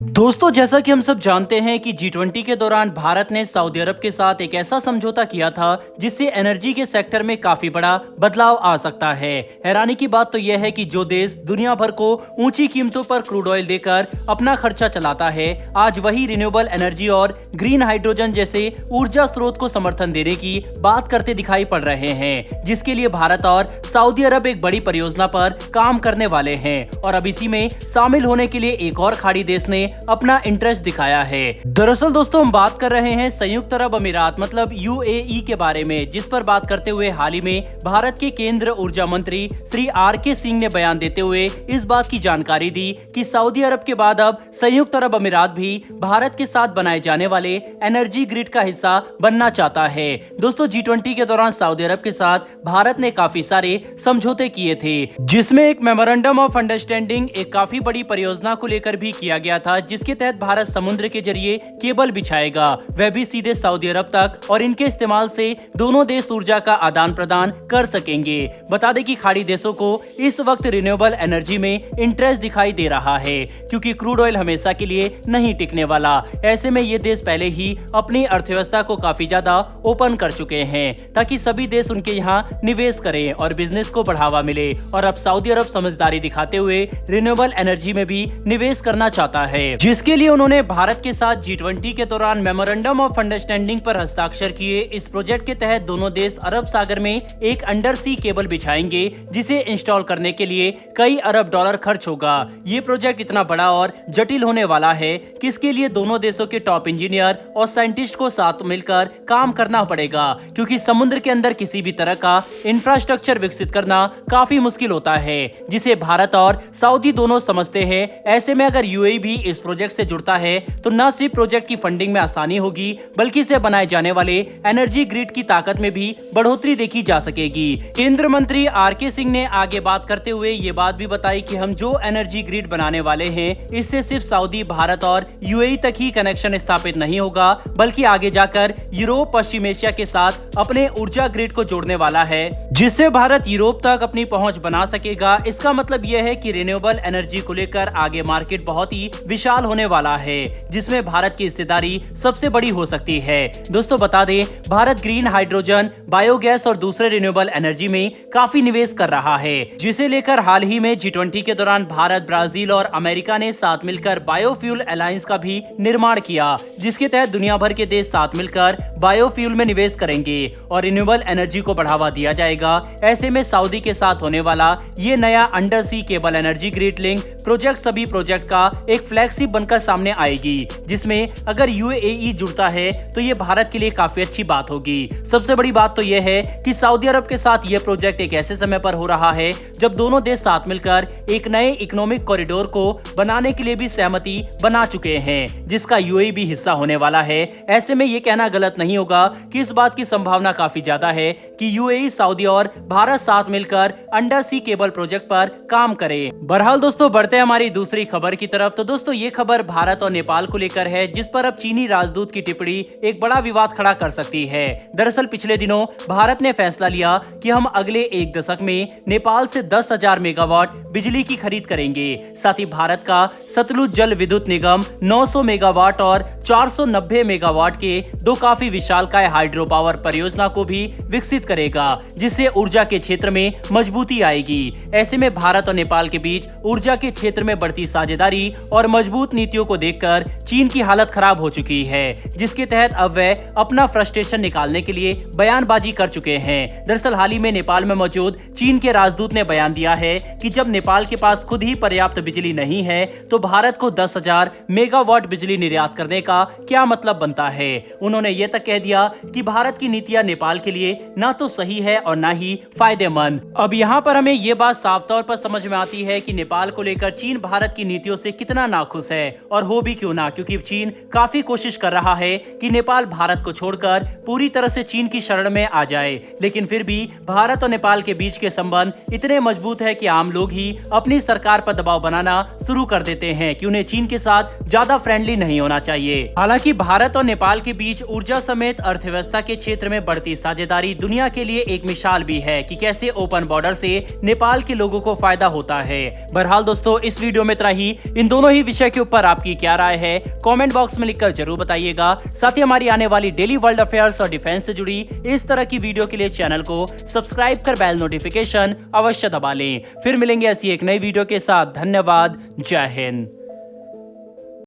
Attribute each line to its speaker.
Speaker 1: दोस्तों, जैसा कि हम सब जानते हैं कि G20 के दौरान भारत ने सऊदी अरब के साथ एक ऐसा समझौता किया था जिससे एनर्जी के सेक्टर में काफी बड़ा बदलाव आ सकता है। हैरानी की बात तो यह है कि जो देश दुनिया भर को ऊंची कीमतों पर क्रूड ऑयल देकर अपना खर्चा चलाता है, आज वही रिन्यूएबल एनर्जी और ग्रीन हाइड्रोजन जैसे ऊर्जा स्रोत को समर्थन देने की बात करते दिखाई पड़ रहे हैं, जिसके लिए भारत और सऊदी अरब एक बड़ी परियोजना पर काम करने वाले हैं। और अब इसी में शामिल होने के लिए एक और खाड़ी देश ने अपना इंटरेस्ट दिखाया है। दरअसल दोस्तों, हम बात कर रहे हैं संयुक्त अरब अमीरात मतलब UAE के बारे में, जिस पर बात करते हुए हाल ही में भारत के केंद्र ऊर्जा मंत्री श्री RK सिंह ने बयान देते हुए इस बात की जानकारी दी कि सऊदी अरब के बाद अब संयुक्त अरब अमीरात भी भारत के साथ बनाए जाने वाले एनर्जी ग्रिड का हिस्सा बनना चाहता है। दोस्तों, G20 के दौरान सऊदी अरब के साथ भारत ने काफी सारे समझौते किए थे, जिसमें एक मेमोरेंडम ऑफ अंडरस्टैंडिंग एक काफी बड़ी परियोजना को लेकर भी किया गया था, जिसके तहत भारत समुद्र के जरिए केबल बिछाएगा, वह भी सीधे सऊदी अरब तक, और इनके इस्तेमाल से दोनों देश ऊर्जा का आदान प्रदान कर सकेंगे। बता दें कि खाड़ी देशों को इस वक्त रिन्यूएबल एनर्जी में इंटरेस्ट दिखाई दे रहा है, क्योंकि क्रूड ऑयल हमेशा के लिए नहीं टिकने वाला। ऐसे में ये देश पहले ही अपनी अर्थव्यवस्था को काफी ज्यादा ओपन कर चुके हैं ताकि सभी देश उनके यहाँ निवेश करें और बिजनेस को बढ़ावा मिले। और अब सऊदी अरब समझदारी दिखाते हुए रिन्यूएबल एनर्जी में भी निवेश करना चाहता है, जिसके लिए उन्होंने भारत के साथ G20 के दौरान मेमोरेंडम ऑफ अंडरस्टैंडिंग पर हस्ताक्षर किए। इस प्रोजेक्ट के तहत दोनों देश अरब सागर में एक अंडर सी केबल बिछाएंगे, जिसे इंस्टॉल करने के लिए कई अरब डॉलर खर्च होगा। ये प्रोजेक्ट इतना बड़ा और जटिल होने वाला है कि इसके लिए दोनों देशों के टॉप इंजीनियर और साइंटिस्ट को साथ मिलकर काम करना पड़ेगा, क्योंकि समुद्र के अंदर किसी भी तरह का इंफ्रास्ट्रक्चर विकसित करना काफी मुश्किल होता है, जिसे भारत और सऊदी दोनों समझते हैं। ऐसे में अगर UAE भी इस प्रोजेक्ट से जुड़ता है तो न सिर्फ प्रोजेक्ट की फंडिंग में आसानी होगी, बल्कि इसे बनाए जाने वाले एनर्जी ग्रिड की ताकत में भी बढ़ोतरी देखी जा सकेगी। केंद्रीय मंत्री RK सिंह ने आगे बात करते हुए ये बात भी बताई कि हम जो एनर्जी ग्रिड बनाने वाले हैं, इससे सिर्फ सऊदी, भारत और UAE तक ही कनेक्शन स्थापित नहीं होगा, बल्कि आगे जाकर यूरोप, पश्चिम एशिया के साथ अपने ऊर्जा ग्रिड को जोड़ने वाला है, जिससे भारत यूरोप तक अपनी पहुंच बना सकेगा। इसका मतलब यह है कि रिन्यूएबल एनर्जी को लेकर आगे मार्केट बहुत ही विशाल होने वाला है, जिसमें भारत की हिस्सेदारी सबसे बड़ी हो सकती है। दोस्तों, बता दें, भारत ग्रीन हाइड्रोजन, बायोगैस और दूसरे रिन्यूएबल एनर्जी में काफी निवेश कर रहा है, जिसे लेकर हाल ही में G20 के दौरान भारत, ब्राजील और अमेरिका ने साथ मिलकर बायोफ्यूल अलायंस का भी निर्माण किया, जिसके तहत दुनिया भर के देश साथ मिलकर बायोफ्यूल में निवेश करेंगे और रिन्यूएबल एनर्जी को बढ़ावा दिया जाएगा। ऐसे में सऊदी के साथ होने वाला ये नया under sea cable energy grid link project सभी प्रोजेक्ट का एक फ्लैगशिप बनकर सामने आएगी, जिसमें अगर UAE जुड़ता है तो ये भारत के लिए काफी अच्छी बात होगी। सबसे बड़ी बात तो यह है कि सऊदी अरब के साथ ये प्रोजेक्ट एक ऐसे समय पर हो रहा है जब दोनों देश साथ मिलकर एक नए इकोनॉमिक कॉरिडोर को बनाने के लिए भी सहमति बना चुके हैं, जिसका UAE भी हिस्सा होने वाला है। ऐसे में ये कहना गलत नहीं होगा कि इस बात की संभावना काफी ज्यादा है कि UAE, सऊदी और भारत साथ मिलकर अंडर सी केबल प्रोजेक्ट पर काम करे। बहरहाल दोस्तों, बढ़ते हैं हमारी दूसरी खबर की तरफ। तो दोस्तों, ये खबर भारत और नेपाल को लेकर है, जिस पर अब चीनी राजदूत की टिप्पणी एक बड़ा विवाद खड़ा कर सकती है। दरअसल पिछले दिनों भारत ने फैसला लिया कि हम अगले एक दशक में नेपाल से 10,000 मेगावाट बिजली की खरीद करेंगे। साथ ही भारत का सतलुज जल विद्युत निगम 900 मेगावाट और 490 मेगावाट के दो काफी विशालकाय हाइड्रो पावर परियोजना को भी विकसित करेगा, जिससे ऊर्जा के क्षेत्र में मजबूती आएगी। ऐसे में भारत और नेपाल के बीच ऊर्जा के क्षेत्र में बढ़ती साझेदारी और मजबूत नीतियों को देखकर चीन की हालत खराब हो चुकी है, जिसके तहत अब वह अपना फ्रस्ट्रेशन निकालने के लिए बयानबाजी कर चुके हैं। दरअसल हाल ही में नेपाल में मौजूद चीन के राजदूत ने बयान दिया है कि जब नेपाल के पास खुद ही पर्याप्त बिजली नहीं है तो भारत को 10,000 मेगावाट बिजली निर्यात करने का क्या मतलब बनता है। उन्होंने ये तक कह दिया कि भारत की नीतियां नेपाल के लिए ना तो सही है और ना ही फायदेमंद। अब यहाँ पर हमें ये बात साफ तौर पर समझ में आती है कि नेपाल को लेकर चीन भारत की नीतियों से कितना नाखुश है, और हो भी क्यों ना, क्योंकि चीन काफी कोशिश कर रहा है कि नेपाल भारत को छोड़कर पूरी तरह से चीन की शरण में आ जाए। लेकिन फिर भी भारत और नेपाल के बीच के संबंध इतने मजबूत है कि आम लोग ही अपनी सरकार पर दबाव बनाना शुरू कर देते हैं कि उन्हें चीन के साथ ज्यादा फ्रेंडली नहीं होना चाहिए। हालांकि भारत और नेपाल के बीच ऊर्जा समेत अर्थव्यवस्था के क्षेत्र में बढ़ती साझेदारी दुनिया के लिए एक मिसाल भी है कि कैसे ओपन बॉर्डर से नेपाल के लोगों को फायदा होता है। बहरहाल दोस्तों, इस वीडियो में इतना ही। इन दोनों ही विषय के ऊपर आपकी क्या राय है, कमेंट बॉक्स में लिखकर जरूर बताइएगा। साथ ही हमारी आने वाली डेली वर्ल्ड अफेयर्स और डिफेंस से जुड़ी इस तरह की वीडियो के लिए चैनल को सब्सक्राइब कर बेल नोटिफिकेशन अवश्य दबा लें। फिर मिलेंगे ऐसी एक नई वीडियो के साथ। धन्यवाद। जय हिंद।